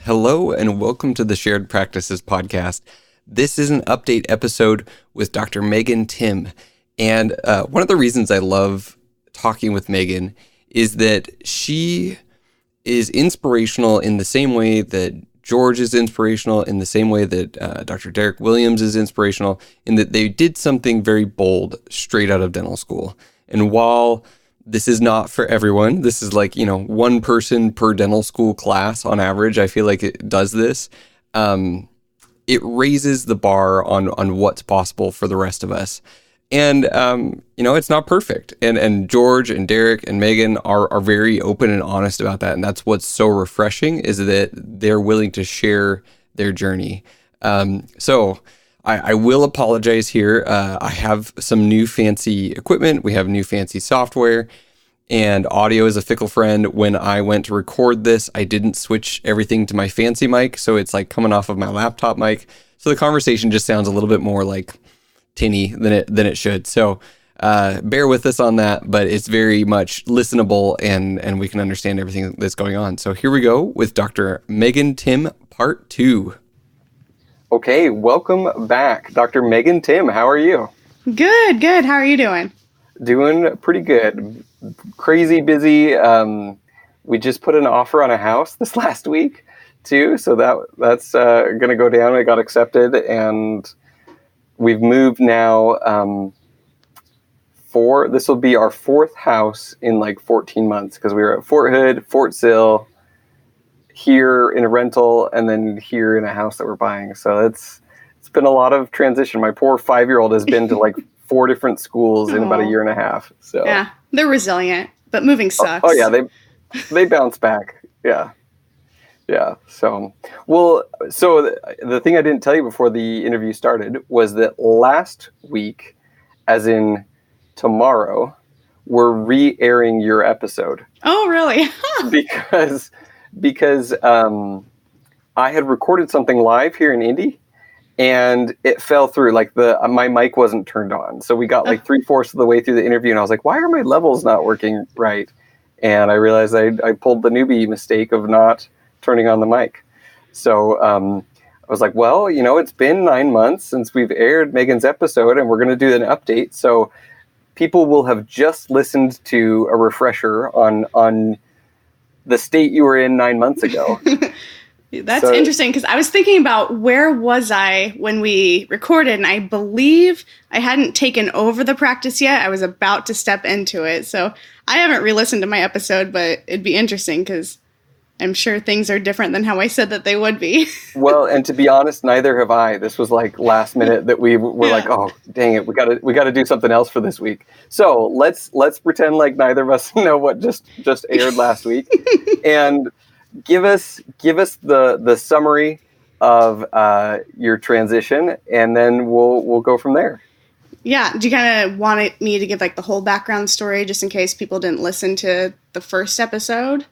Hello and welcome to the Shared Practices podcast. This is an update episode with Dr. Megan Timm. And one of the reasons I love talking with Megan is that she is inspirational in the same way that George is inspirational, in the same way that Dr. Derek Williams is inspirational, in that they did something very bold straight out of dental school. And while this is not for everyone, this is like, one person per dental school class on average, I feel like it does this. It raises the bar on what's possible for the rest of us. And, it's not perfect. And George and Derek and Megan are very open and honest about that. And that's what's so refreshing, is that they're willing to share their journey. So I will apologize here. I have some new fancy equipment. We have new fancy software, and audio is a fickle friend. When I went to record this, I didn't switch everything to my fancy mic, so it's like coming off of my laptop mic. So the conversation just sounds a little bit more like tinny than it should. So bear with us on that, but it's very much listenable, and we can understand everything that's going on. So here we go with Dr. Megan Timm, part 2. Okay, welcome back, Dr. Megan Timm. How are you? Good. How are you doing? Doing pretty good. Crazy busy. We just put an offer on a house this last week, too. So that's going to go down. It got accepted, and we've moved now. This will be our 4th house in like 14 months, because we were at Fort Hood, Fort Sill, here in a rental, and then here in a house that we're buying. So it's been a lot of transition. My poor 5-year-old has been to like 4 different schools in about a year and a half. So yeah, they're resilient, but moving sucks. Oh yeah, they bounce back. Yeah. So the thing I didn't tell you before the interview started was that last week, as in tomorrow, we're re-airing your episode. Oh, really? Because I had recorded something live here in Indy, and it fell through. Like my mic wasn't turned on, so we got like 3/4 of the way through the interview, and I was like, "Why are my levels not working right?" And I realized I pulled the newbie mistake of not turning on the mic. So I was like, "Well, it's been 9 months since we've aired Megan's episode, and we're going to do an update." So people will have just listened to a refresher on the state you were in 9 months ago. That's interesting, because I was thinking about where was I when we recorded, and I believe I hadn't taken over the practice yet. I was about to step into it. So I haven't re-listened to my episode, but it'd be interesting because I'm sure things are different than how I said that they would be. Well, and to be honest, neither have I. This was like last minute that we were like, oh, dang it, we got to do something else for this week. So let's pretend like neither of us know what just aired last week, and give us the summary of your transition, and then we'll go from there. Yeah. Do you kind of want me to give like the whole background story, just in case people didn't listen to the first episode?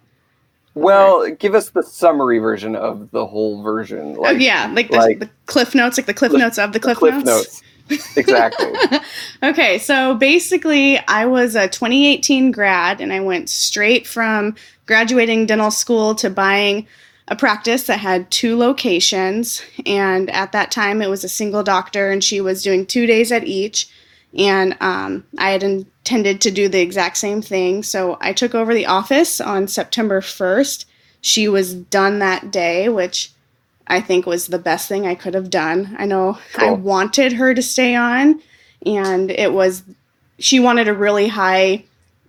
Well, give us the summary version of the whole version. Like the Cliff Notes, like the Cliff Notes of the Cliff Notes. Exactly. Okay, so basically I was a 2018 grad, and I went straight from graduating dental school to buying a practice that had 2 locations. And at that time, it was a single doctor, and she was doing 2 days at each. And I had intended to do the exact same thing. So I took over the office on September 1st. She was done that day, which I think was the best thing I could have done. I know cool. I wanted her to stay on, and she wanted a really high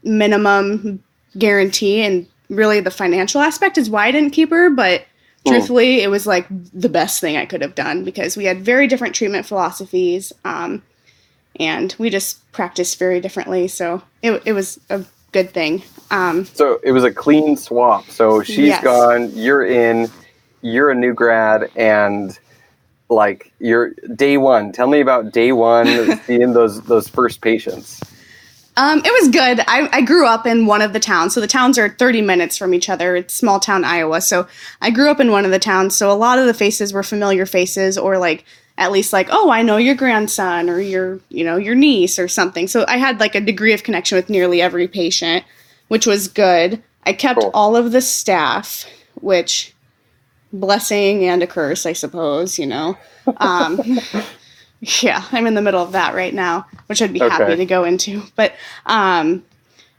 minimum guarantee, and really the financial aspect is why I didn't keep her. But truthfully, it was like the best thing I could have done, because we had very different treatment philosophies. And we just practiced very differently, so it was a good thing. So it was a clean swap. So she's gone, you're in, you're a new grad, and like you're day one. Tell me about day one, seeing those first patients. It was good. I grew up in one of the towns. So the towns are 30 minutes from each other. It's small town Iowa. So I grew up in one of the towns. So a lot of the faces were familiar faces, or like at least like, oh, I know your grandson or your niece or something. So I had like a degree of connection with nearly every patient, which was good. I kept all of the staff, which blessing and a curse, I suppose, Yeah, I'm in the middle of that right now, which I'd be happy to go into. But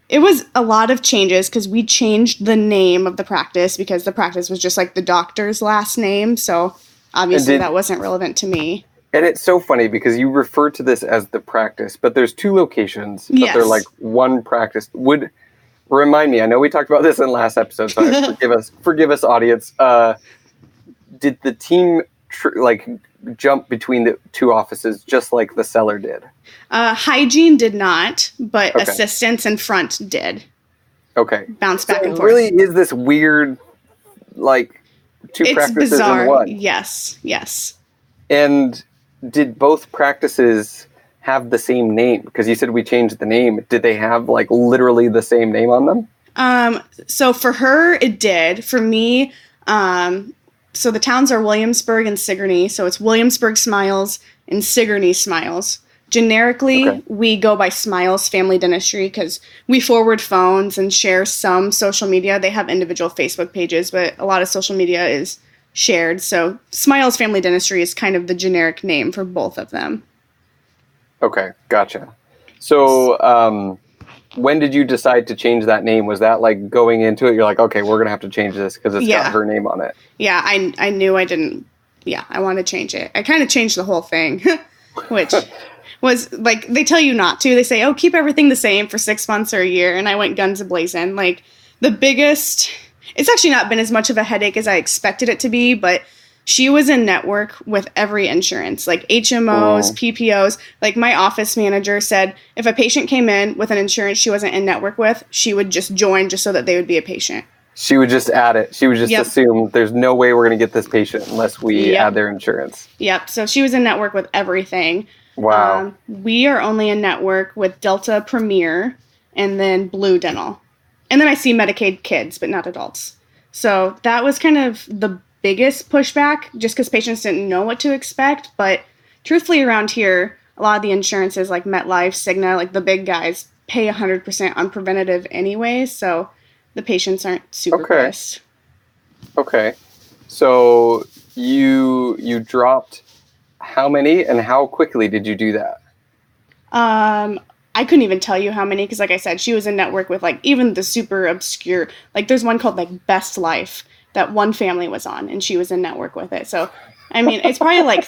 it was a lot of changes because we changed the name of the practice because the practice was just like the doctor's last name. So obviously that wasn't relevant to me. And it's so funny because you refer to this as the practice, but there's 2 locations, but they're like one practice. Remind me, I know we talked about this in the last episode, so forgive us, audience. Did the team jump between the 2 offices just like the seller did? Hygiene did not, but assistants and front did. Okay. Bounce back and forth. It really is this weird, 2 practices bizarre. in one. Yes. And did both practices have the same name? Because you said we changed the name. Did they have literally the same name on them? So for her, it did. For me, so the towns are Williamsburg and Sigourney. So it's Williamsburg Smiles and Sigourney Smiles. Generically, we go by Smiles Family Dentistry because we forward phones and share some social media. They have individual Facebook pages, but a lot of social media is shared. So Smiles Family Dentistry is kind of the generic name for both of them. Okay, gotcha. So when did you decide to change that name? Was that going into it, you're like, okay, we're going to have to change this because it's got her name on it? Yeah, I knew I didn't. Yeah, I wanted to change it. I kind of changed the whole thing, which was they tell you not to. They say, oh, keep everything the same for 6 months or a year. And I went guns a-blazing. It's actually not been as much of a headache as I expected it to be, but she was in network with every insurance, like HMOs, PPOs. My office manager said if a patient came in with an insurance she wasn't in network with, she would just join just so that they would be a patient. She would just add it. She would just assume there's no way we're going to get this patient unless we add their insurance. Yep. So she was in network with everything. Wow. We are only in network with Delta Premier and then Blue Dental. And then I see Medicaid kids, but not adults. So that was kind of the biggest pushback just because patients didn't know what to expect. But truthfully, around here, a lot of the insurances like MetLife, Cigna, the big guys, pay 100% on preventative anyway. So the patients aren't super pissed. Okay. So you dropped how many and how quickly did you do that? I couldn't even tell you how many because, like I said, she was in network with even the super obscure. There's one called Best Life that one family was on, and she was in network with it. So, I mean, it's probably like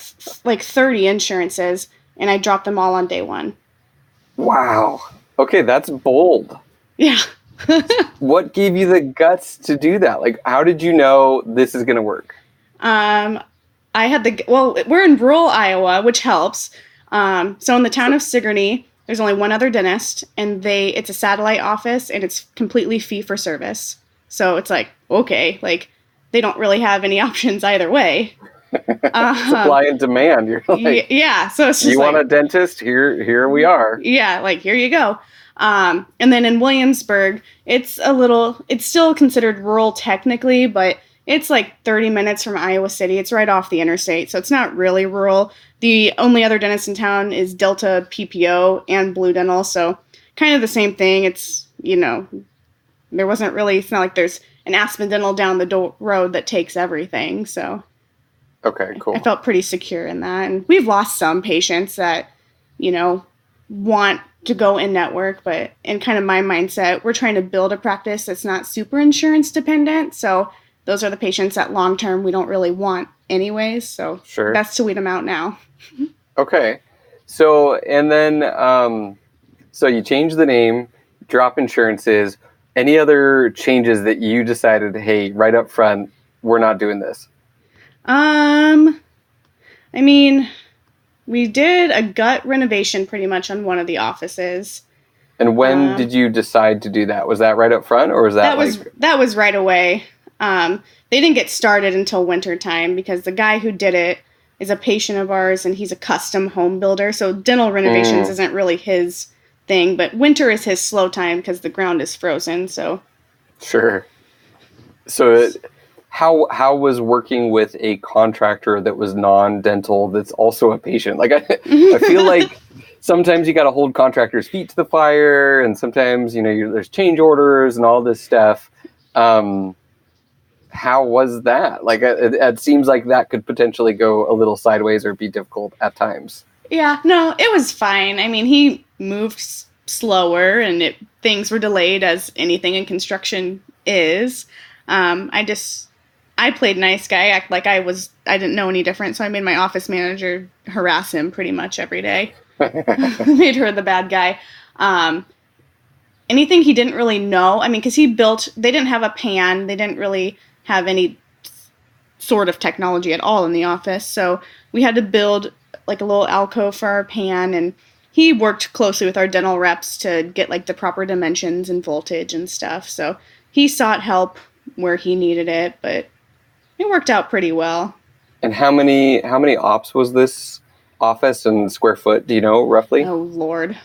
30 insurances, and I dropped them all on day one. Wow. Okay, that's bold. Yeah. What gave you the guts to do that? How did you know this is going to work? I had we're in rural Iowa, which helps. So in the town of Sigourney, there's only one other dentist, and it's a satellite office, and it's completely fee for service. So it's they don't really have any options either way. Supply and demand. You're yeah. So it's just you want a dentist? Here we are. Yeah, here you go. And then in Williamsburg, it's still considered rural technically, but it's 30 minutes from Iowa City. It's right off the interstate, so it's not really rural. The only other dentist in town is Delta PPO and Blue Dental, so kind of the same thing. It's, there wasn't really, it's not like there's an Aspen Dental down the road that takes everything, so. Okay, cool. I felt pretty secure in that, and we've lost some patients that, want to go in network, but in kind of my mindset, we're trying to build a practice that's not super insurance dependent, so those are the patients that long term we don't really want anyways, so best to weed them out now. Okay. So, and then, so you change the name, drop insurances. Any other changes that you decided, hey, right up front, we're not doing this? I mean, we did a gut renovation pretty much on one of the offices. And when did you decide to do that? Was that right up front, or was that that was right away. They didn't get started until winter time because the guy who did it is a patient of ours, and he's a custom home builder. So dental renovations isn't really his thing, but winter is his slow time because the ground is frozen. So sure. So how was working with a contractor that was non-dental that's also a patient? I feel like sometimes you got to hold contractors' feet to the fire, and sometimes there's change orders and all this stuff. how was that? Like, it seems like that could potentially go a little sideways or be difficult at times. Yeah, no, it was fine. I mean, he moved slower and things were delayed as anything in construction is. I played nice guy, act like I didn't know any different. So I made my office manager harass him pretty much every day. Made her the bad guy. Anything he didn't really know. I mean, because they didn't have a pan. They didn't really have any sort of technology at all in the office. So we had to build like a little alcove for our pan, and he worked closely with our dental reps to get like the proper dimensions and voltage and stuff. So he sought help where he needed it, but it worked out pretty well. And how many ops was this office in square foot? Do you know roughly? Oh Lord.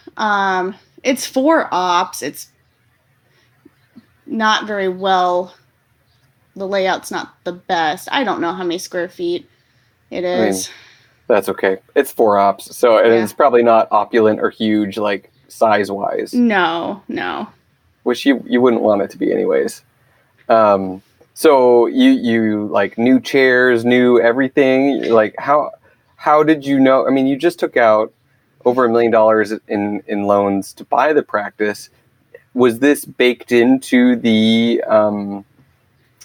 It's 4 ops. It's not very well. The layout's not the best. I don't know how many square feet it is. I mean, that's okay. It's 4 ops, so it's probably not opulent or huge, like size-wise. No. Which you wouldn't want it to be, anyways. So you like new chairs, new everything. Like how did you know? I mean, you just took out over $1 million in loans to buy the practice. Was this baked into the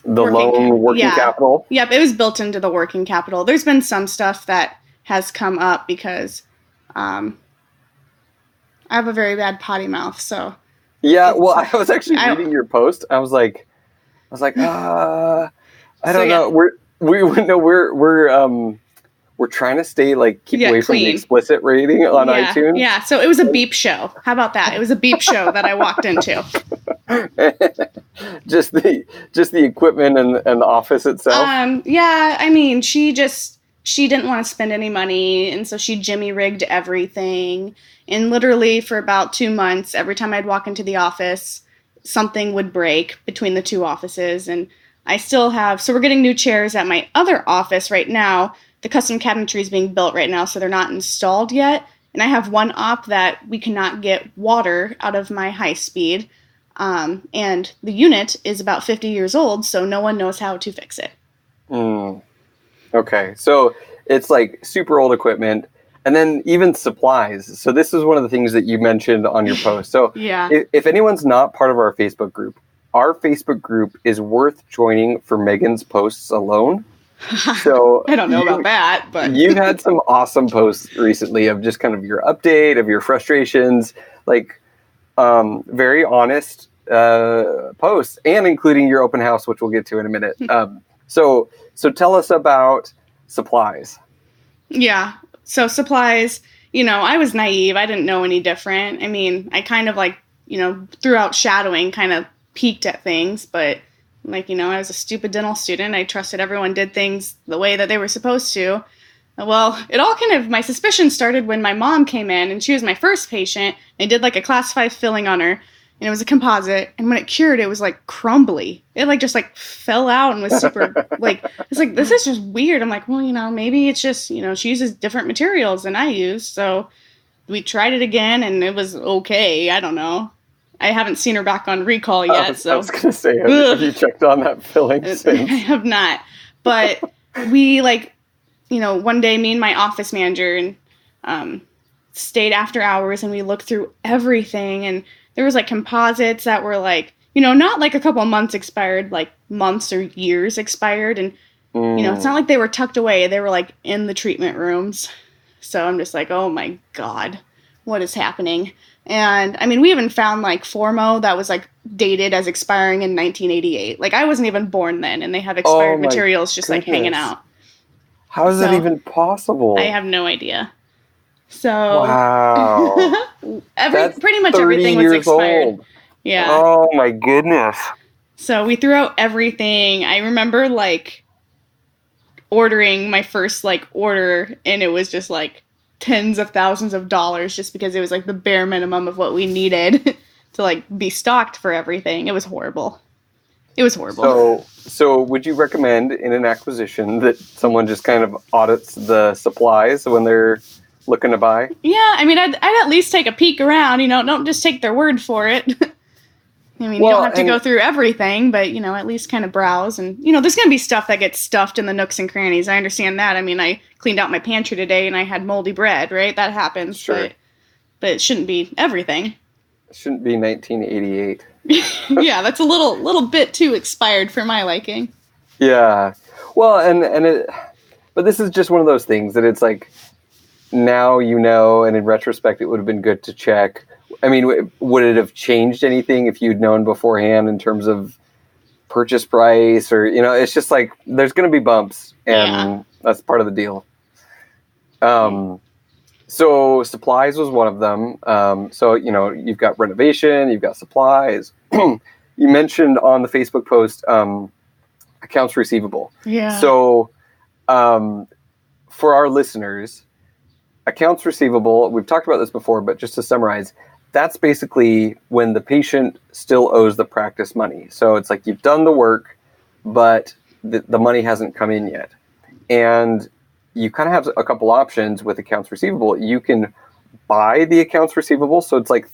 loan working capital? Yep, it was built into the working capital. There's been some stuff that has come up because I have a very bad potty mouth, so. Yeah, well, I was actually reading your post. I was like, I don't know. We're trying to stay keep away from the explicit rating on iTunes. Yeah, so it was a beep show. How about that? It was a beep show that I walked into. just the equipment and the office itself. Yeah, I mean, she didn't want to spend any money, and so she Jimmy rigged everything. And literally for about 2 months, every time I'd walk into the office, something would break between the 2 offices. And I still have, so we're getting new chairs at my other office right now. The custom cabinetry is being built right now, so they're not installed yet. And I have one op that we cannot get water out of my high speed. And the unit is about 50 years old, so no one knows how to fix it. Okay, so it's super old equipment. And then even supplies. So this is one of the things that you mentioned on your post. So yeah. If anyone's not part of our Facebook group is worth joining for Megan's posts alone. So I don't know about that, but you've had some awesome posts recently of just kind of your update of your frustrations, very honest posts, and including your open house, which we'll get to in a minute. So tell us about supplies. Yeah. So supplies, I was naive. I didn't know any different. I mean, I kind of throughout shadowing kind of peeked at things, but I was a stupid dental student. I trusted everyone did things the way that they were supposed to. Well, it all my suspicion started when my mom came in, and she was my first patient. I did a class 5 filling on her, and it was a composite. And when it cured, it was crumbly. It just fell out and was super it's this is just weird. I'm well, maybe it's just, she uses different materials than I use. So we tried it again, and it was okay. I don't know. I haven't seen her back on recall yet. I was going to say, have you checked on that filling since? I have not. But we, one day, me and my office manager stayed after hours, and we looked through everything. And there was, composites that were, not a couple of months expired, months or years expired. And, it's not like they were tucked away. They were, in the treatment rooms. So I'm just oh, my God, what is happening? And, I mean, we even found, Formo that was, dated as expiring in 1988. I wasn't even born then, and they have expired materials just, hanging out. How is that even possible? I have no idea. So, wow. pretty much everything was expired. Old. Yeah. Oh, my goodness. So, we threw out everything. I remember, ordering my first, order, and it was just, tens of thousands of dollars just because it was the bare minimum of what we needed to be stocked for everything. It was horrible. So would you recommend in an acquisition that someone just kind of audits the supplies when they're looking to buy? Yeah, I mean, I'd at least take a peek around, don't just take their word for it. I mean, you don't have to go through everything, but, at least kind of browse. And, there's going to be stuff that gets stuffed in the nooks and crannies. I understand that. I mean, I cleaned out my pantry today and I had moldy bread, right? That happens. Sure. But it shouldn't be everything. It shouldn't be 1988. Yeah, that's a little bit too expired for my liking. Yeah. Well, but this is just one of those things that it's like, now and in retrospect, it would have been good to check. I mean, would it have changed anything if you'd known beforehand in terms of purchase price or, it's just like, there's going to be bumps and that's part of the deal. So supplies was one of them. So, you've got renovation, you've got supplies. You mentioned on the Facebook post, accounts receivable. Yeah. So, for our listeners, accounts receivable, we've talked about this before, but just to summarize, that's basically when the patient still owes the practice money. So it's like you've done the work, but the money hasn't come in yet. And you kind of have a couple options with accounts receivable. You can buy the accounts receivable. So it's like,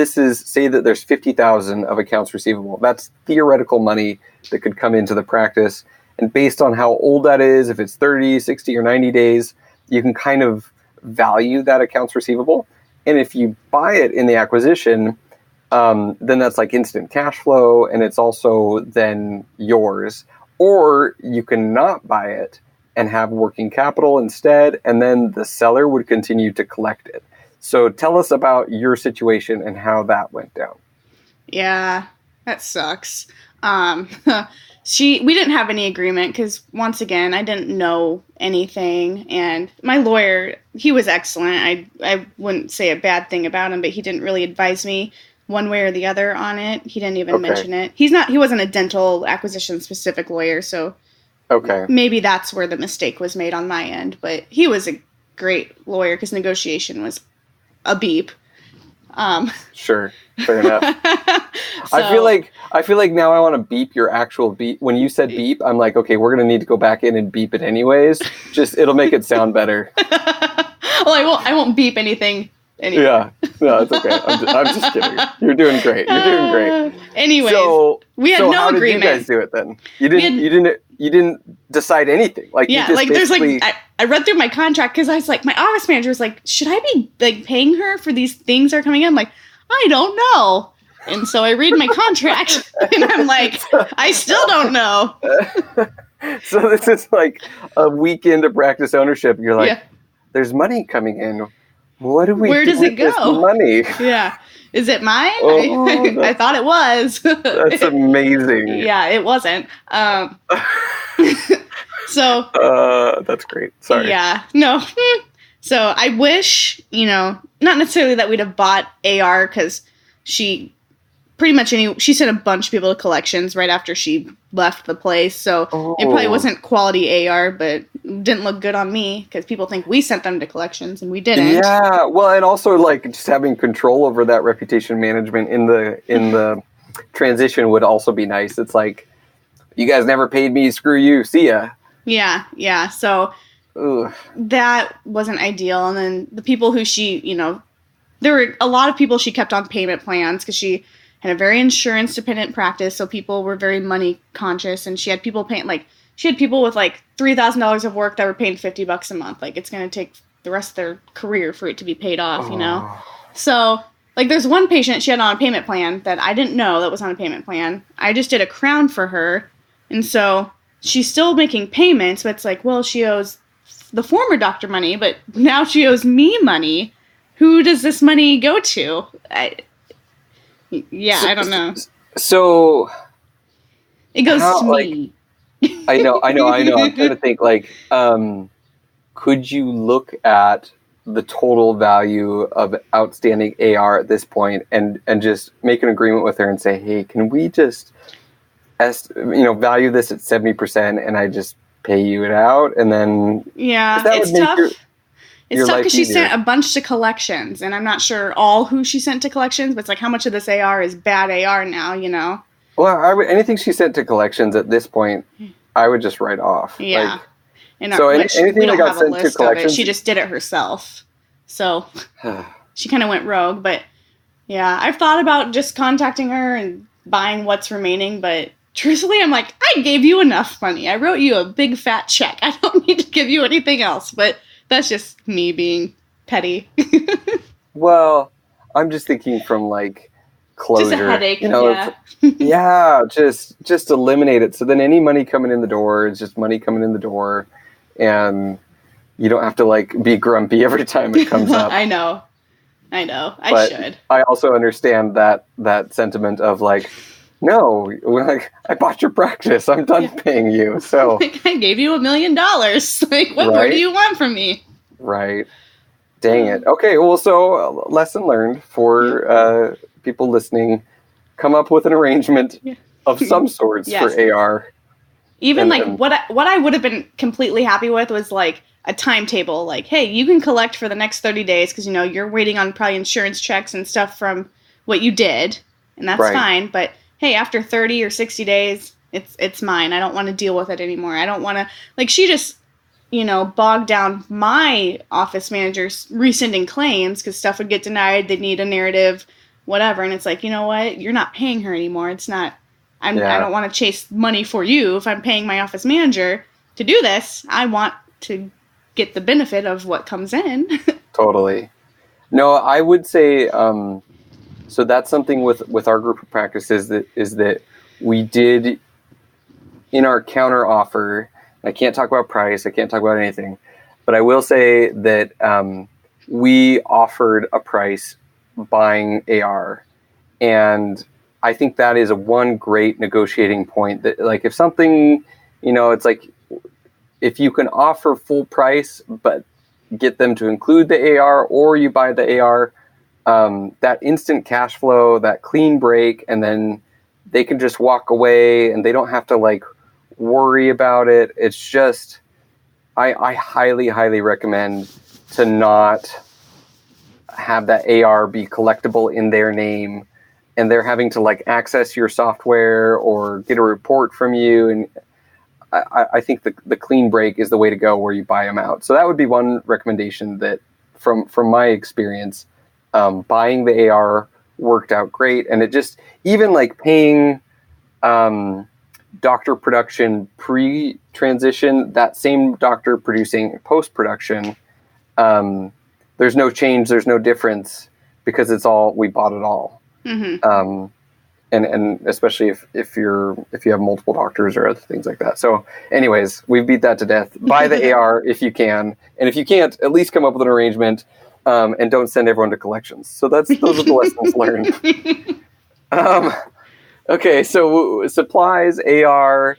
say that there's 50,000 of accounts receivable. That's theoretical money that could come into the practice. And based on how old that is, if it's 30, 60, or 90 days, you can kind of value that accounts receivable. And if you buy it in the acquisition, then that's like instant cash flow, and it's also then yours. Or you can not buy it and have working capital instead, and then the seller would continue to collect it. So tell us about your situation and how that went down. Yeah, that sucks. We didn't have any agreement because, once again, I didn't know anything. And my lawyer, he was excellent. I wouldn't say a bad thing about him, but he didn't really advise me one way or the other on it. He didn't even mention it. He wasn't a dental acquisition specific lawyer, so maybe that's where the mistake was made on my end. But he was a great lawyer because negotiation was a beep. Sure. Fair enough. So, I feel like now I want to beep your actual beep. When you said beep, I'm like, okay, we're going to need to go back in and beep it anyways. Just, it'll make it sound better. Well, I won't beep anything anyway. Yeah. No, it's okay. I'm just kidding. You're doing great. Anyways, we had no agreement. How did you guys do it then? You didn't decide anything. Like, yeah, you just there's I read through my contract because I was like, my office manager was like, should I be like paying her for these things that are coming in? I'm like, I don't know. And so I read my contract and I'm like, I still don't know. So this is like a weekend of practice ownership. You're like, there's money coming in. What do we Where do does with it go? This money? Yeah. Is it mine? Oh, I thought it was. That's amazing. Yeah, it wasn't. So. That's great. Sorry. Yeah. No. So I wish, not necessarily that we'd have bought AR because she sent a bunch of people to collections right after she left the place. So it probably wasn't quality AR, but didn't look good on me because people think we sent them to collections and we didn't. Yeah. Well, and also like just having control over that reputation management in the transition would also be nice. It's like, you guys never paid me. Screw you. See ya. Yeah. Yeah. So that wasn't ideal. And then the people who there were a lot of people she kept on payment plans because she had a very insurance dependent practice. So people were very money conscious, and she had people paying she had people with like $3,000 of work that were paying $50 a month. Like, it's going to take the rest of their career for it to be paid off, So like, there's one patient she had on a payment plan that I didn't know that was on a payment plan. I just did a crown for her. And so she's still making payments, but it's like, well, she owes the former doctor money, but now she owes me money. Who does this money go to? I don't know. So it goes to me. I know. I'm trying to think, could you look at the total value of outstanding AR at this point and just make an agreement with her and say, hey, can we just value this at 70% and I just pay you it out? And then it's tough. It's tough because she sent a bunch to collections, and I'm not sure all who she sent to collections, but it's like, how much of this AR is bad AR now, Well, anything she sent to collections at this point, I would just write off. Yeah. Anything that got sent to collections, she just did it herself. So she kind of went rogue, but Yeah, I've thought about just contacting her and buying what's remaining, but truthfully, I'm like, I gave you enough money. I wrote you a big fat check. I don't need to give you anything else, but that's just me being petty. Well, I'm just thinking from like closure. Just a headache, yeah. Just eliminate it. So then any money coming in the door is just money coming in the door, and you don't have to like be grumpy every time it comes up. I know. I But should. I also understand that sentiment of like, no, like I bought your practice. I'm done paying you. So like, I gave you $1 million. Like, what more do you want from me? Right. Dang it. Okay, well, so lesson learned for people listening. Come up with an arrangement of some sorts for AR. Even what I would have been completely happy with was like a timetable. Like, hey, you can collect for the next 30 days because, you're waiting on probably insurance checks and stuff from what you did, and that's fine. But, hey, after 30 or 60 days, it's mine. I don't want to deal with it anymore. I don't want to, like, she just bogged down my office managers rescinding claims because stuff would get denied. They'd need a narrative, whatever. And it's like, you know what? You're not paying her anymore. It's not, I don't want to chase money for you. If I'm paying my office manager to do this, I want to get the benefit of what comes in. Totally. No, I would say, so that's something with our group of practices that we did in our counter offer. I can't talk about price. I can't talk about anything, but I will say that we offered a price buying AR, and I think that is one great negotiating point. That like if something, it's like if you can offer full price, but get them to include the AR, or you buy the AR, that instant cash flow, that clean break, and then they can just walk away and they don't have to like worry about it. It's just, I highly, highly recommend to not have that AR be collectible in their name and they're having to like access your software or get a report from you. And I think the clean break is the way to go where you buy them out. So that would be one recommendation that from my experience, buying the AR worked out great. And it just, even like paying, doctor production pre-transition, that same doctor producing post-production, there's no change, there's no difference because we bought it all. Mm-hmm. And especially if you have multiple doctors or other things like that. So anyways, we've beat that to death. Buy the AR if you can. And if you can't, at least come up with an arrangement, and don't send everyone to collections. So those are the lessons learned. Okay, so supplies, AR,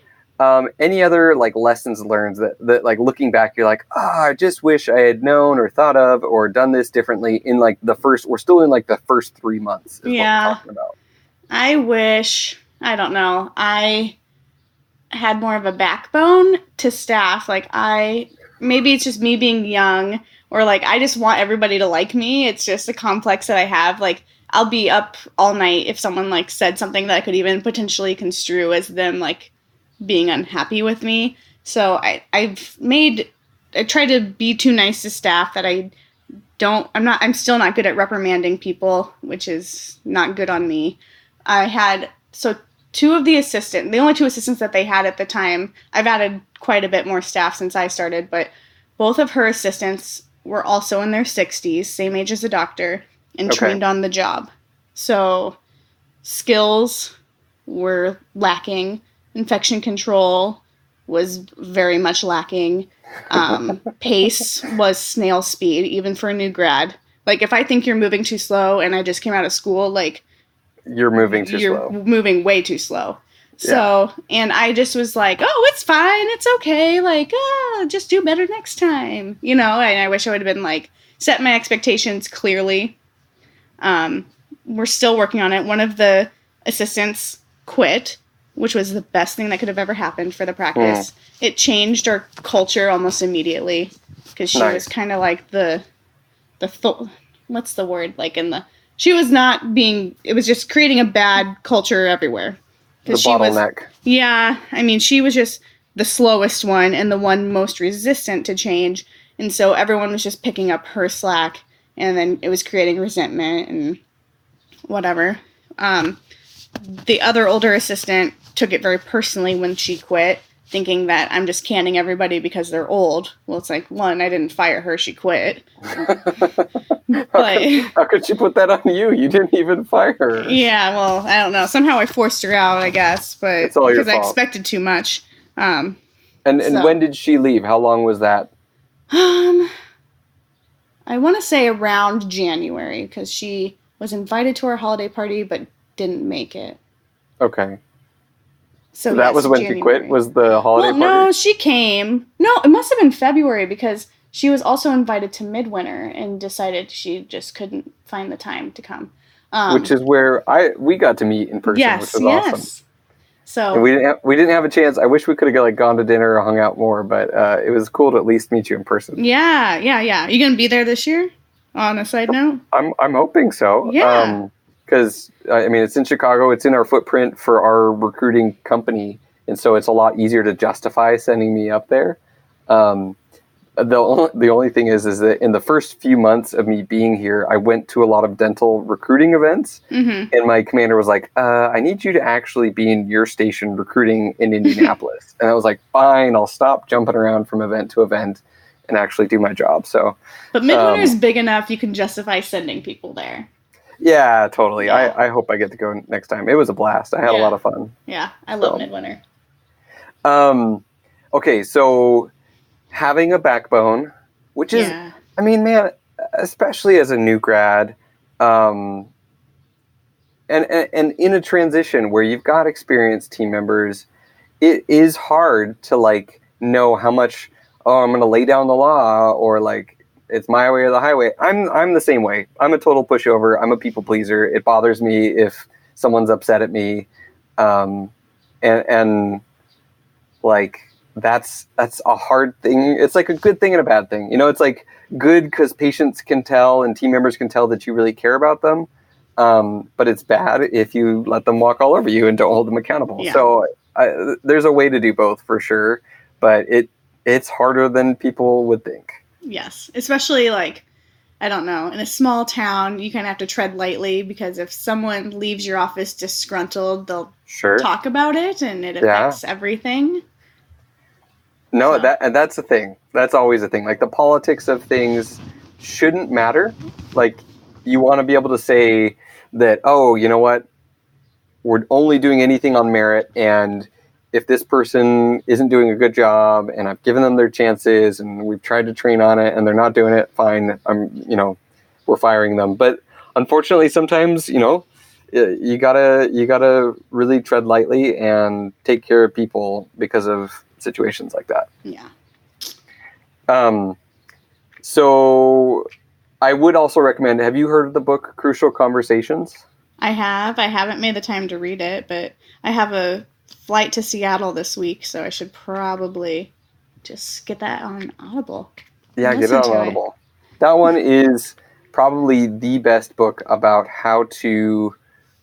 any other like lessons learned that like looking back, you're like, I just wish I had known or thought of or done this differently in like we're still in like the first 3 months. Is what we're talking about. I wish, I don't know, I had more of a backbone to staff. Like maybe it's just me being young or like, I just want everybody to like me. It's just a complex that I have. Like, I'll be up all night if someone like said something that I could even potentially construe as them like being unhappy with me. So I try to be too nice to staff that I'm still not good at reprimanding people, which is not good on me. The only two assistants that they had at the time, I've added quite a bit more staff since I started, but both of her assistants were also in their 60s, same age as the doctor, and trained on the job. So skills were lacking. Infection control was very much lacking. Pace was snail speed, even for a new grad. Like, if I think you're moving too slow and I just came out of school, like... You're moving too slow. You're moving way too slow. So, and I just was like, oh, it's fine. It's okay. Like, just do better next time. And I wish I would have been like, set my expectations clearly. We're still working on it. One of the assistants quit, which was the best thing that could have ever happened for the practice. It changed our culture almost immediately because she was kind of like what's the word? Like she was not being, it was just creating a bad culture everywhere. The bottleneck. She was just the slowest one and the one most resistant to change. And so everyone was just picking up her slack, and then it was creating resentment and whatever. The other older assistant took it very personally when she quit, thinking that I'm just canning everybody because they're old. Well, it's like, one, I didn't fire her, she quit. How could she put that on you? You didn't even fire her. Yeah, well, I don't know. Somehow I forced her out, I guess, but it's all your because fault. I expected too much. And when did she leave? How long was that? I want to say around January, because she was invited to our holiday party but didn't make it. Okay. So that was when January. She quit, was the holiday party? No, she came. No, it must have been February, because she was also invited to Midwinter and decided she just couldn't find the time to come. Which is where we got to meet in person, which was awesome. So and we didn't have a chance. I wish we could have gone to dinner or hung out more, but it was cool to at least meet you in person. Yeah. You gonna be there this year? On a side note, I'm hoping so. Yeah. Because it's in Chicago. It's in our footprint for our recruiting company, and so it's a lot easier to justify sending me up there. The only thing is that in the first few months of me being here, I went to a lot of dental recruiting events, and my commander was like, I need you to actually be in your station recruiting in Indianapolis. And I was like, fine, I'll stop jumping around from event to event and actually do my job. So, but Midwinter is big enough you can justify sending people there. Yeah, totally. Yeah. I hope I get to go next time. It was a blast. I had a lot of fun. Yeah, I love Midwinter. Okay, so having a backbone, which is, man, especially as a new grad, and in a transition where you've got experienced team members, it is hard to know how much, I'm going to lay down the law, or it's my way or the highway. I'm the same way. I'm a total pushover. I'm a people pleaser. It bothers me if someone's upset at me. That's a hard thing. It's like a good thing and a bad thing. It's like good because patients can tell and team members can tell that you really care about them. But it's bad if you let them walk all over you and don't hold them accountable. Yeah. So there's a way to do both for sure, but it's harder than people would think. Yes, especially I don't know, in a small town, you kind of have to tread lightly, because if someone leaves your office disgruntled, they'll talk about it, and it affects everything. No, that's the thing. That's always a thing. The politics of things shouldn't matter. You want to be able to say that, oh, you know what? We're only doing anything on merit, and if this person isn't doing a good job and I've given them their chances and we've tried to train on it and they're not doing it, fine. We're firing them. But unfortunately, sometimes, you gotta really tread lightly and take care of people because of situations like that. Yeah. So I would also recommend, have you heard of the book Crucial Conversations? I have. I haven't made the time to read it, but I have a flight to Seattle this week, so I should probably just get that on Audible. Yeah, get it on Audible. That one is probably the best book about how to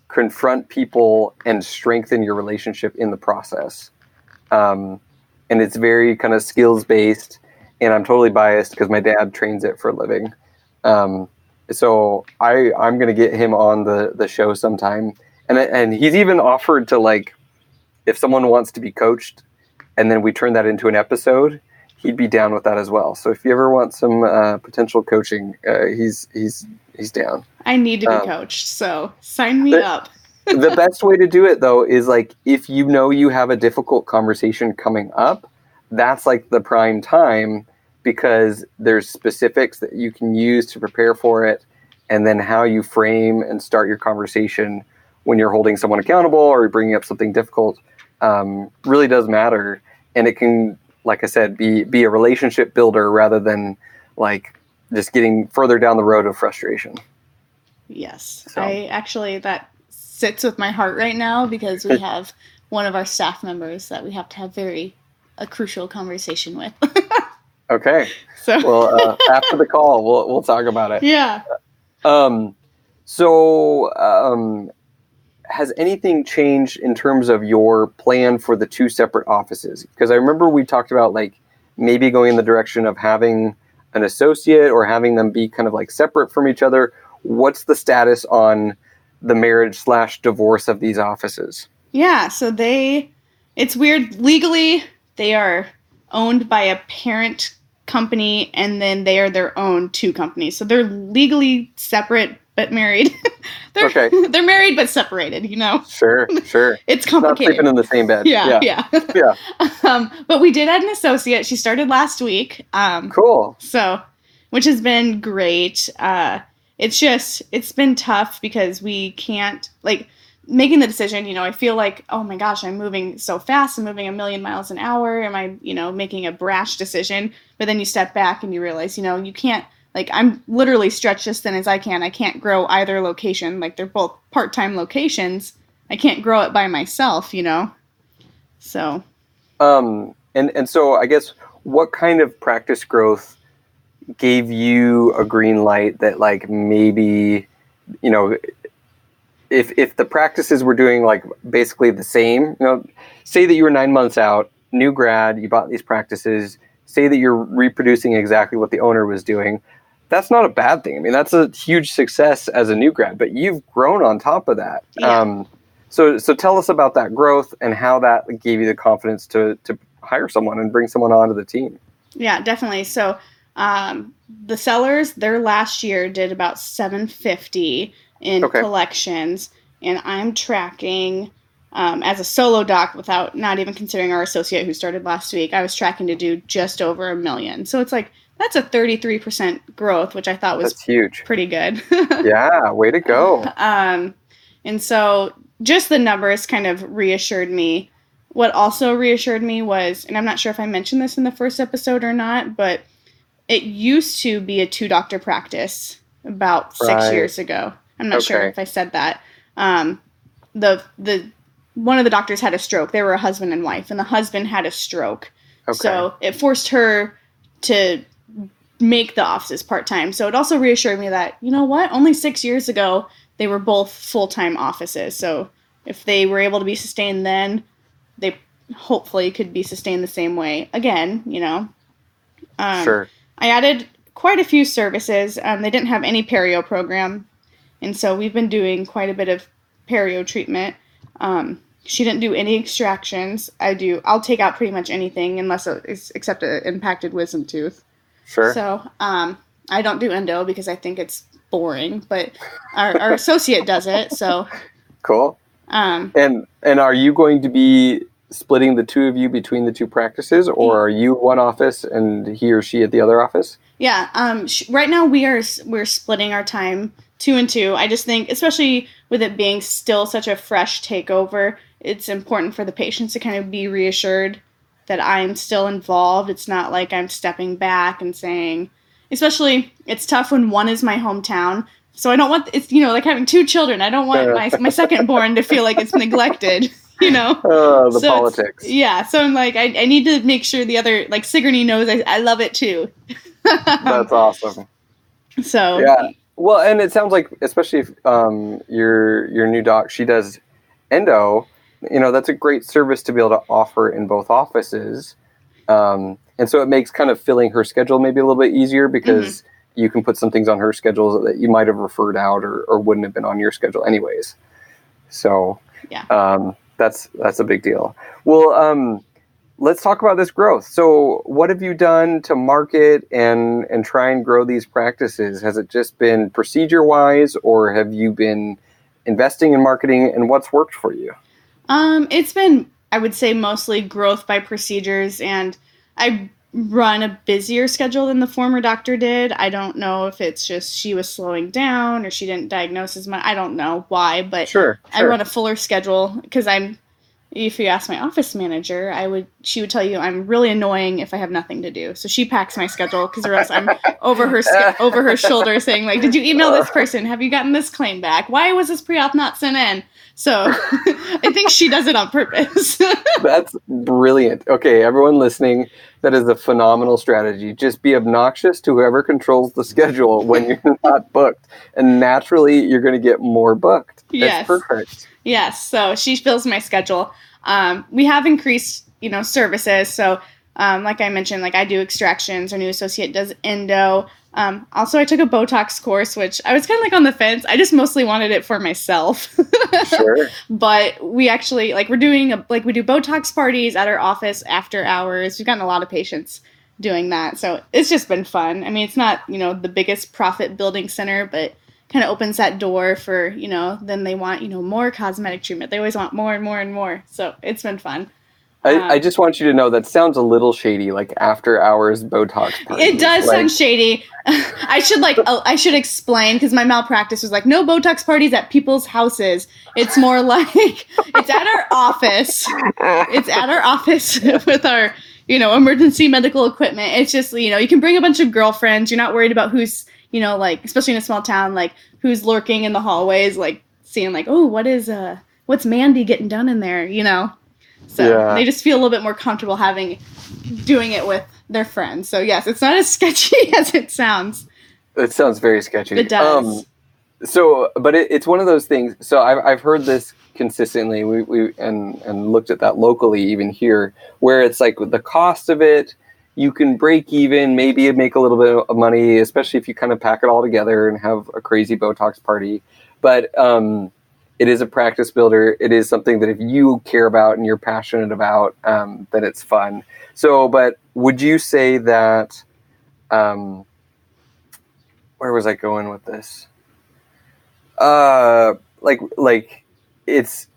confront people and strengthen your relationship in the process. And it's very kind of skills-based, and I'm totally biased because my dad trains it for a living. So I'm going to get him on the show sometime. And he's even offered to, if someone wants to be coached and then we turn that into an episode, he'd be down with that as well. So if you ever want some potential coaching, he's down. I need to be coached, so sign me up. The best way to do it, though, is if you have a difficult conversation coming up, that's the prime time, because there's specifics that you can use to prepare for it, and then how you frame and start your conversation when you're holding someone accountable or bringing up something difficult really does matter. And it can, like I said, be a relationship builder rather than just getting further down the road of frustration. Yes. So. That sits with my heart right now, because we have one of our staff members that we have to have a crucial conversation with. Okay. So well, after the call, we'll talk about it. Yeah. Has anything changed in terms of your plan for the two separate offices? Because I remember we talked about maybe going in the direction of having an associate or having them be kind of separate from each other. What's the status on the marriage/divorce of these offices? Yeah, so it's weird. Legally, they are owned by a parent company, and then they are their own two companies. So they're legally separate but married. They're married but separated, Sure. It's complicated. Not sleeping in the same bed. Yeah. But we did add an associate. She started last week. Cool. So, which has been great. It's been tough because we can't, making the decision, I feel like, oh my gosh, I'm moving so fast. I'm moving 1,000,000 miles an hour. Am I, making a brash decision? But then you step back and you realize, you can't, I'm literally stretched as thin as I can. I can't grow either location. They're both part-time locations. I can't grow it by myself, So. And so I guess what kind of practice growth gave you a green light that maybe, if the practices were doing basically the same, say that you were 9 months out, new grad, you bought these practices, say that you're reproducing exactly what the owner was doing. That's not a bad thing. I mean, that's a huge success as a new grad, but you've grown on top of that. Yeah. So tell us about that growth and how that gave you the confidence to hire someone and bring someone onto the team. Yeah, definitely. So the sellers, their last year did about $750 in collections, and I'm tracking as a solo doc without not even considering our associate who started last week. I was tracking to do just over $1 million. So it's that's a 33% growth, which I thought was That's huge. Pretty good. Yeah, way to go. And so just the numbers kind of reassured me. What also reassured me was, and I'm not sure if I mentioned this in the first episode or not, but it used to be a 2-doctor practice about 6 years ago. I'm not sure if I said that. The one of the doctors had a stroke. They were a husband and wife, and the husband had a stroke. So it forced her to make the offices part-time. So it also reassured me that, only 6 years ago, they were both full-time offices. So if they were able to be sustained then, they hopefully could be sustained the same way again, Sure. I added quite a few services. They didn't have any perio program. And so we've been doing quite a bit of perio treatment. She didn't do any extractions. I'll take out pretty much anything unless it's except an impacted wisdom tooth. Sure. So I don't do endo because I think it's boring, but our associate does it. So cool. And are you going to be splitting the two of you between the two practices, or are you one office and he or she at the other office? Yeah. Right now we're splitting our time 2 and 2. I just think, especially with it being still such a fresh takeover, it's important for the patients to kind of be reassured that I'm still involved. It's not like I'm stepping back and saying, especially it's tough when one is my hometown. So I don't want, it's, like having 2 children. I don't want my second born to feel like it's neglected, The politics. Yeah. So I'm I need to make sure the other, Sigourney knows I love it too. That's awesome. So. Yeah. Well, and it sounds like, especially if your new doc, she does endo, that's a great service to be able to offer in both offices. And so it makes kind of filling her schedule maybe a little bit easier because you can put some things on her schedule that you might have referred out or wouldn't have been on your schedule anyways. So yeah, that's a big deal. Well, let's talk about this growth. So what have you done to market and try and grow these practices? Has it just been procedure-wise, or have you been investing in marketing, and what's worked for you? It's been, I would say, mostly growth by procedures, and I run a busier schedule than the former doctor did. I don't know if it's just she was slowing down or she didn't diagnose as much. I don't know why, but sure. I run a fuller schedule because if you ask my office manager, she would tell you I'm really annoying if I have nothing to do. So she packs my schedule because or else I'm over her shoulder saying did you email this person? Have you gotten this claim back? Why was this pre-op not sent in? So I think she does it on purpose. That's brilliant. Okay, everyone listening, that is a phenomenal strategy. Just be obnoxious to whoever controls the schedule when you're not booked. And naturally, you're going to get more booked. Yes. That's perfect. Yes, so she fills my schedule. We have increased, services. So Like I mentioned, like I do extractions. Our new associate does endo. Also, I took a Botox course, which I was kind of like on the fence. I just mostly wanted it for myself. Sure. But we actually, like, we do Botox parties at our office after hours. We've gotten a lot of patients doing that. So it's just been fun. I mean, it's not, the biggest profit building center, but kind of opens that door for, then they want, more cosmetic treatment. They always want more and more and more. So it's been fun. I just want you to know that sounds a little shady, like after hours Botox parties. It does sound shady. I should explain, because my malpractice was like, no Botox parties at people's houses. It's more like it's at our office. It's at our office with our, emergency medical equipment. It's just, you can bring a bunch of girlfriends. You're not worried about who's, like, especially in a small town, like who's lurking in the hallways, like seeing like, oh, what's Mandy getting done in there, So they just feel a little bit more comfortable doing it with their friends. So yes, it's not as sketchy as it sounds. It sounds very sketchy. It does. But it's one of those things. So I've heard this consistently. We looked at that locally, even here, where it's like the cost of it, you can break even, maybe make a little bit of money, especially if you kind of pack it all together and have a crazy Botox party. But it is a practice builder. It is something that if you care about and you're passionate about, then it's fun. So, but would you say that, where was I going with this? Like it's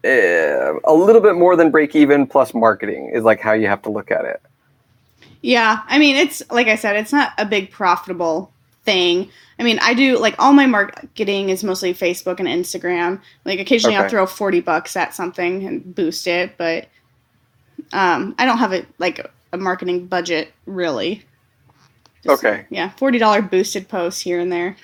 a little bit more than break even plus marketing is like how you have to look at it. Yeah. I mean, it's like I said, it's not a big profitable thing. I mean, I do, like, all my marketing is mostly Facebook and Instagram. Like, occasionally I'll throw $40 at something and boost it, but I don't have a marketing budget, really. Yeah, $40 boosted posts here and there.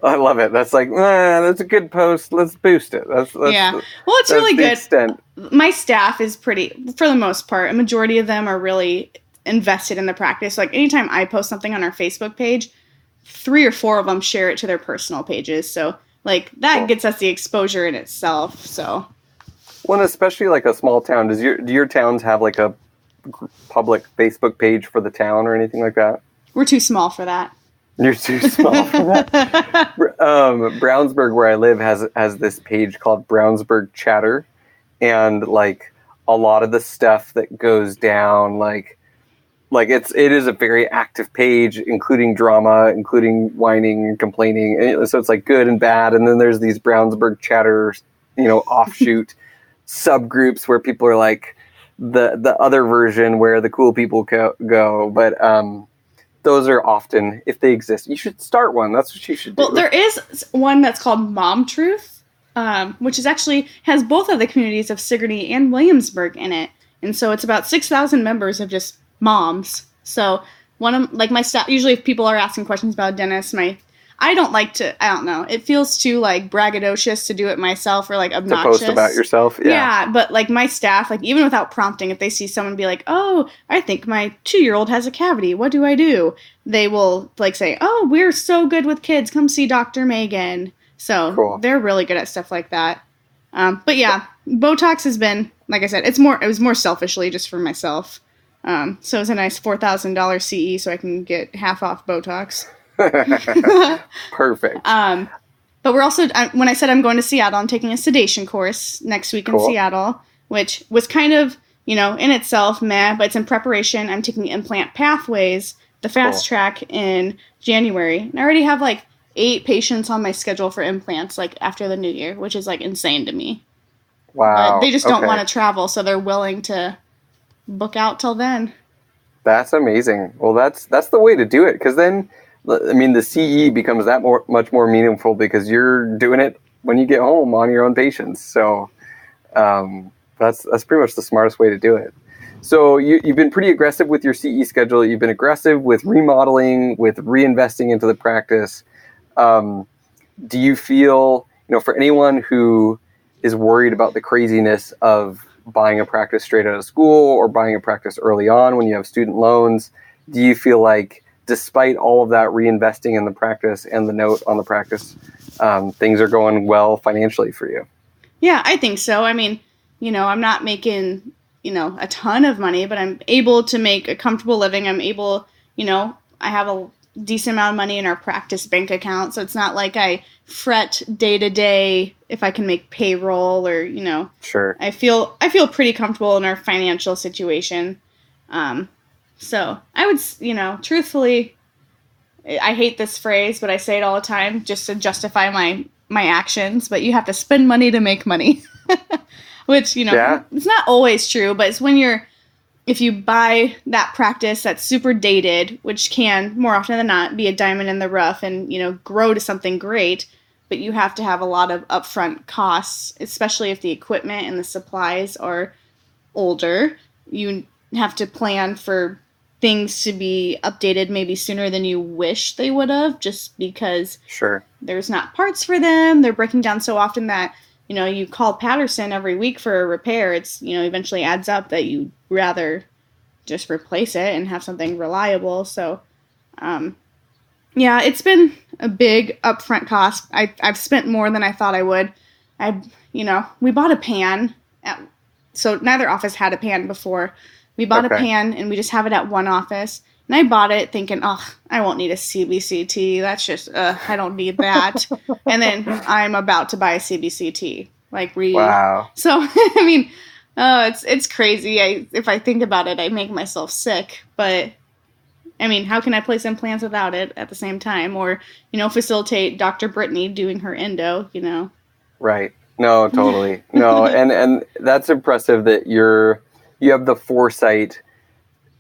I love it. That's like, that's a good post. Let's boost it. That's yeah. Well, it's really good. Extent. My staff is pretty, for the most part, a majority of them are really invested in the practice. Like, anytime I post something on our Facebook page, 3 or 4 of them share it to their personal pages. So, like, that gets us the exposure in itself. So, well, especially like a small town. Do your towns have like a public Facebook page for the town or anything like that? We're too small for that. You're too small for that. Brownsburg, where I live, has this page called Brownsburg Chatter, and like a lot of the stuff that goes down, like it is a very active page, including drama, including whining and complaining. And so it's like good and bad. And then there's these Brownsburg Chatter, offshoot subgroups where people are like the other version where the cool people go. But those are often, if they exist, you should start one. That's what you should do. Well, there is one that's called Mom Truth, which is actually has both of the communities of Sigourney and Williamsburg in it. And so it's about 6,000 members of just moms. So one of my staff, usually if people are asking questions about dentists, I don't know. It feels too like braggadocious to do it myself or like obnoxious. To post about yourself. Yeah. But like my staff, like even without prompting, if they see someone be like, oh, I think my 2-year-old has a cavity. What do I do? They will like say, oh, we're so good with kids. Come see Dr. Megan. So cool. They're really good at stuff like that. But yeah, Botox has been, like I said, it was more selfishly just for myself. So it's a nice $4,000 CE so I can get half off Botox. Perfect. But we're also, when I said I'm going to Seattle, I'm taking a sedation course next week in Seattle, which was kind of, in itself, but it's in preparation. I'm taking Implant Pathways, the fast track in January. And I already have like 8 patients on my schedule for implants, like after the new year, which is like insane to me. Wow. They just don't want to travel, so they're willing to book out till then. That's amazing. Well, that's the way to do it, because then, I mean, the CE becomes much more meaningful because you're doing it when you get home on your own patients. So that's pretty much the smartest way to do it. So you've been pretty aggressive with your CE schedule. You've been aggressive with remodeling, with reinvesting into the practice. Do you feel, for anyone who is worried about the craziness of buying a practice straight out of school or buying a practice early on when you have student loans, do you feel like despite all of that reinvesting in the practice and the note on the practice, things are going well financially for you? Yeah, I think so. I mean, I'm not making, a ton of money, but I'm able to make a comfortable living. I'm able, I have a decent amount of money in our practice bank account. So it's not like I fret day to day if I can make payroll or, Sure. I feel pretty comfortable in our financial situation. So I would, truthfully, I hate this phrase, but I say it all the time just to justify my actions, but you have to spend money to make money, which, it's not always true, but it's if you buy that practice that's super dated, which can more often than not be a diamond in the rough and, grow to something great, but you have to have a lot of upfront costs, especially if the equipment and the supplies are older. You have to plan for things to be updated maybe sooner than you wish they would have, just because there's not parts for them. They're breaking down so often that, you call Patterson every week for a repair. It's, eventually adds up that you'd rather just replace it and have something reliable. So, it's been a big upfront cost. I've spent more than I thought I would. We bought a pan. So neither office had a pan before. We bought a pan, and we just have it at one office. And I bought it thinking, I won't need a CBCT. That's just, I don't need that. And then I'm about to buy a CBCT. Wow. So, it's crazy. If I think about it, I make myself sick. But, how can I place implants without it at the same time? Or, facilitate Dr. Brittany doing her endo, Right. No, totally. No, and that's impressive that you have the foresight.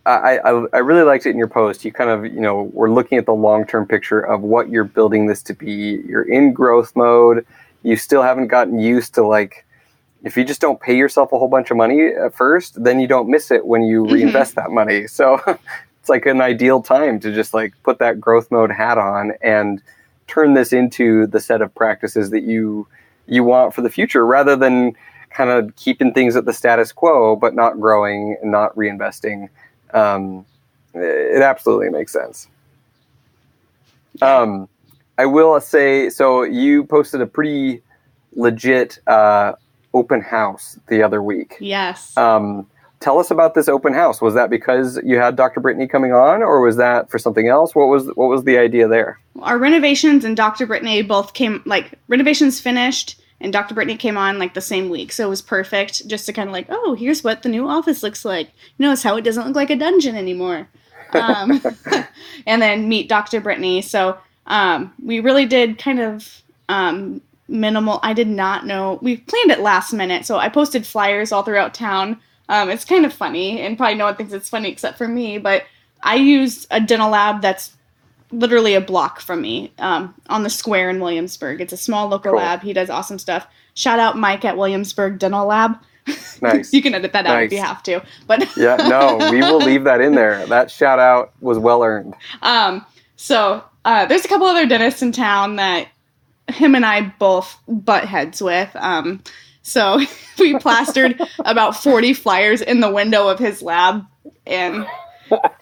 I really liked it in your post. You kind of, we're looking at the long-term picture of what you're building this to be. You're in growth mode. You still haven't gotten used to, if you just don't pay yourself a whole bunch of money at first, then you don't miss it when you reinvest that money. So it's like an ideal time to just put that growth mode hat on and turn this into the set of practices that you want for the future, rather than kind of keeping things at the status quo, but not growing and not reinvesting. It absolutely makes sense. I will say, so you posted a pretty legit open house the other week. Yes. Tell us about this open house. Was that because you had Dr. Brittany coming on, or was that for something else? What was the idea there? Our renovations and Dr. Brittany both came, renovations finished, and Dr. Brittany came on the same week. So it was perfect just to kind of here's what the new office looks like. Notice how it doesn't look like a dungeon anymore. And then meet Dr. Brittany. So we really did kind of minimal. I did not know. We planned it last minute. So I posted flyers all throughout town. It's kind of funny, and probably no one thinks it's funny except for me, but I used a dental lab that's literally a block from me, on the square in Williamsburg. It's a small local lab. He does awesome stuff. Shout out Mike at Williamsburg Dental Lab. Nice. You can edit that out if you have to. But yeah, no, we will leave that in there. That shout out was well earned. So there's a couple other dentists in town that him and I both butt heads with. So we plastered about 40 flyers in the window of his lab and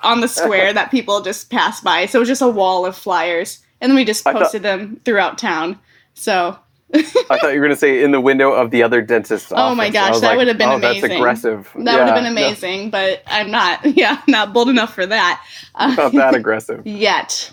on the square that people just pass by. So it was just a wall of flyers. And then we just posted them throughout town. So I thought you were going to say in the window of the other dentist's office. Oh my gosh, that would have been amazing. That's aggressive. That would have been amazing, but I'm not bold enough for that. Not that aggressive. Yet.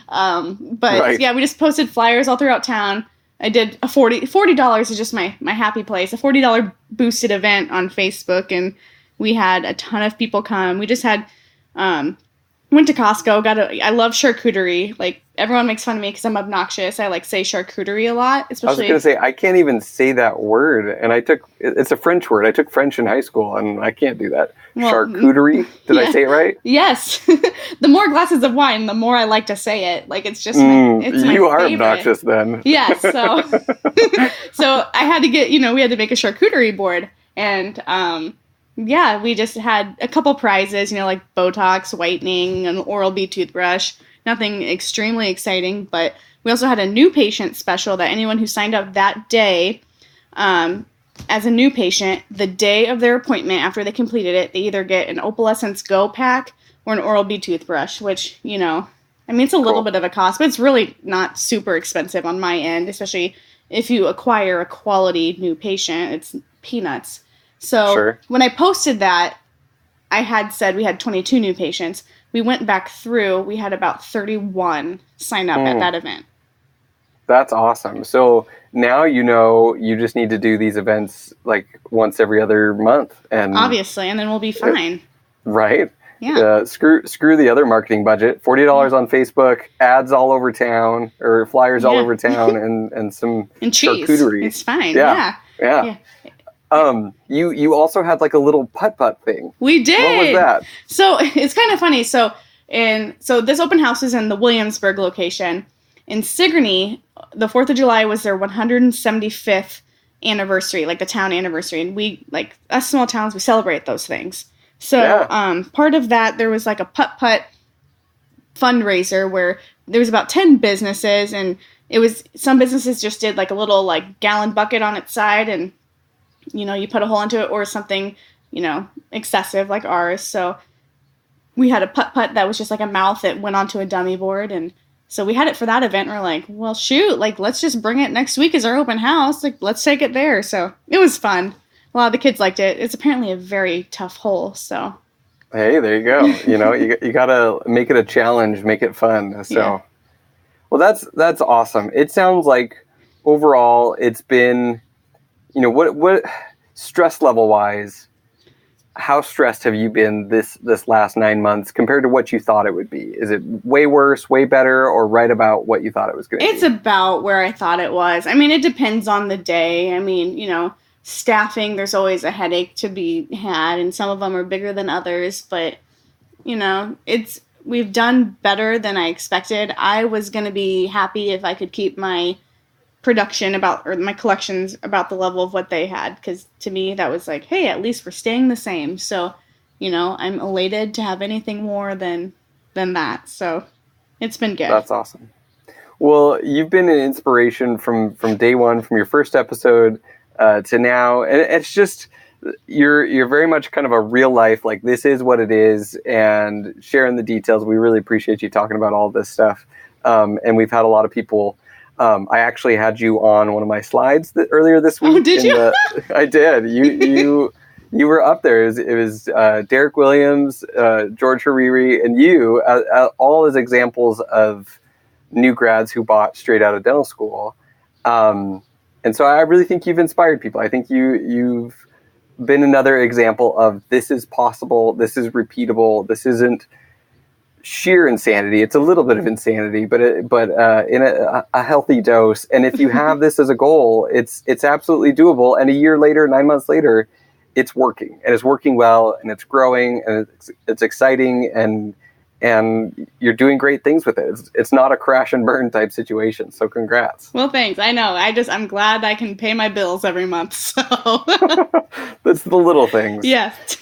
But we just posted flyers all throughout town. I did a $40 is just my happy place, a $40 boosted event on Facebook, and we had a ton of people come. We just had, went to Costco, I love charcuterie. Everyone makes fun of me because I'm obnoxious. I say charcuterie a lot, especially. I was going to say, I can't even say that word, and it's a French word. I took French in high school, and I can't do that. Well, charcuterie? Did I say it right? Yes. The more glasses of wine, the more I like to say it. It's just my You are favorite. Obnoxious then. Yes. So, so I had to get, we had to make a charcuterie board, and we just had a couple prizes, Botox, whitening, an Oral-B toothbrush. Nothing extremely exciting, but we also had a new patient special that anyone who signed up that day, as a new patient, the day of their appointment after they completed it, they either get an Opalescence Go pack or an Oral-B toothbrush, which, it's a little bit of a cost, but it's really not super expensive on my end, especially if you acquire a quality new patient. It's peanuts. So Sure. when I posted that, I had said we had 22 new patients. We went back through, we had about 31 sign up at that event. That's awesome. So now you just need to do these events like once every other month, and Obviously, and then we'll be fine. Right? Yeah. Screw the other marketing budget. $40 on Facebook, ads all over town, or flyers all over town, and some and cheese. Charcuterie. It's fine. Yeah. You also had like a little putt-putt thing. We did. What was that? So it's kind of funny. So this open house is in the Williamsburg location. In Sigourney, the 4th of July was their 175th anniversary, like the town anniversary. And we, like us small towns, we celebrate those things. So part of that, there was like a putt-putt fundraiser where there was about 10 businesses, and it was, some businesses just did like a little like gallon bucket on its side, and you put a hole into it, or something, excessive like ours. So we had a putt-putt that was just like a mouth that went onto a dummy board, and so we had it for that event. And we're like, well, shoot, like, let's just bring it next week as our open house. Like, let's take it there. So it was fun. A lot of the kids liked it. It's apparently a very tough hole, so. Hey, there you go. You gotta make it a challenge, make it fun. So, well, that's awesome. It sounds like overall it's been, what stress level wise, how stressed have you been this last 9 months compared to what you thought it would be? Is it way worse, way better, or right about what you thought it was going to be? It's about where I thought it was. I mean, it depends on the day. I mean, staffing, there's always a headache to be had, and some of them are bigger than others, but we've done better than I expected. I was going to be happy if I could keep my production or my collections about the level of what they had, because to me that was like, hey, at least we're staying the same. So I'm elated to have anything more than that. So it's been good. That's awesome. Well, you've been an inspiration from day one, from your first episode to now, and it's just you're very much kind of a real life, like, this is what it is, and sharing the details. We really appreciate you talking about all this stuff, and we've had a lot of people. I actually had you on one of my slides earlier this week. Oh, did you? I did. You were up there. It was Derek Williams, George Hariri, and you, all as examples of new grads who bought straight out of dental school. And so I really think you've inspired people. I think you've been another example of, this is possible, this is repeatable, this isn't sheer insanity. It's a little bit of insanity, but in a healthy dose. And if you have this as a goal, it's absolutely doable. And a year later, 9 months later, it's working, and it's working well, and it's growing, and it's exciting, and you're doing great things with it. It's not a crash and burn type situation. So congrats. Well, thanks. I know. I'm glad I can pay my bills every month. So that's the little things. Yes.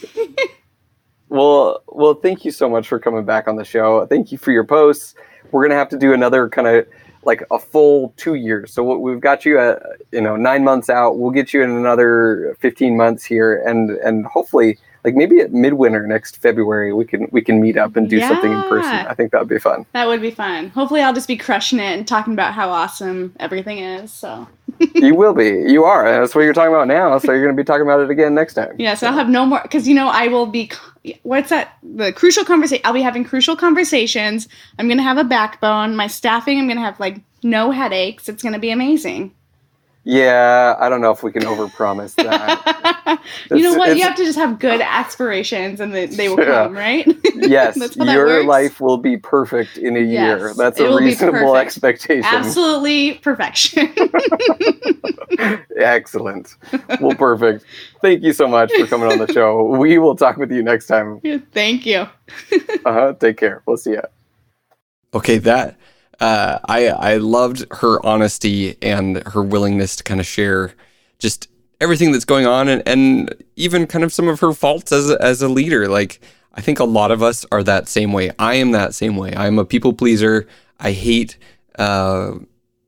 Well, thank you so much for coming back on the show. Thank you for your posts. We're going to have to do another kind of like a full 2 years. So we've got you at, 9 months out. We'll get you in another 15 months here. And hopefully, like, maybe at midwinter next February, we can meet up and do something in person. I think that would be fun. That would be fun. Hopefully I'll just be crushing it and talking about how awesome everything is. So You will be. You are. That's what you're talking about now. So you're going to be talking about it again next time. Yeah. So I'll have no more, because, I will be, what's that? The crucial conversation. I'll be having crucial conversations. I'm going to have a backbone. My staffing, I'm going to have like no headaches. It's going to be amazing. Yeah, I don't know if we can overpromise that. You know what? You have to just have good aspirations, and they will come, right? Yes, your life will be perfect in a year. That's a reasonable expectation. Absolutely perfection. Excellent. Well, perfect. Thank you so much for coming on the show. We will talk with you next time. Thank you. Take care. We'll see you. Okay, I loved her honesty and her willingness to kind of share just everything that's going on, and even kind of some of her faults as a leader. Like, I think a lot of us are that same way. I am that same way. I'm a people pleaser. I hate,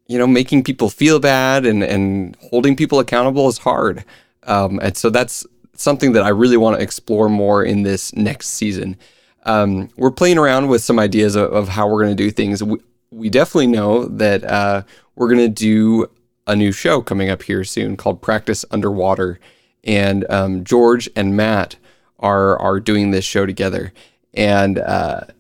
making people feel bad, and holding people accountable is hard. And so that's something that I really want to explore more in this next season. We're playing around with some ideas of how we're going to do things. We definitely know that we're going to do a new show coming up here soon called Practice Underwater. and George and Matt are doing this show together, and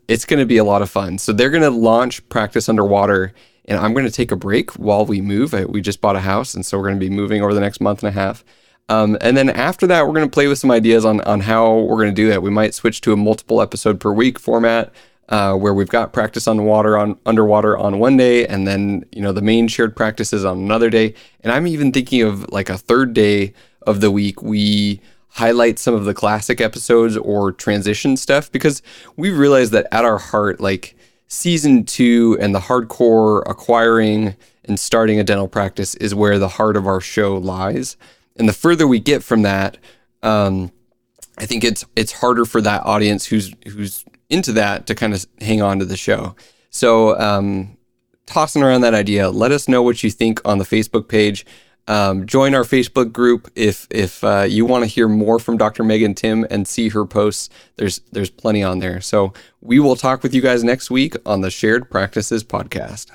it's going to be a lot of fun. So they're going to launch Practice Underwater, and I'm going to take a break while we move. We just bought a house, and so we're going to be moving over the next month and a half. And then after that, we're going to play with some ideas on how we're going to do that. We might switch to a multiple episode per week format, where we've got Practice Underwater on one day, and then, the main shared practices on another day. And I'm even thinking of like a third day of the week, we highlight some of the classic episodes or transition stuff, because we realize that at our heart, like season 2 and the hardcore acquiring and starting a dental practice is where the heart of our show lies. And the further we get from that, I think it's harder for that audience who's into that to kind of hang on to the show. So tossing around that idea, let us know what you think on the Facebook page. Join our Facebook group if you want to hear more from Dr. Megan Timm and see her posts. There's plenty on there. So we will talk with you guys next week on the Shared Practices podcast.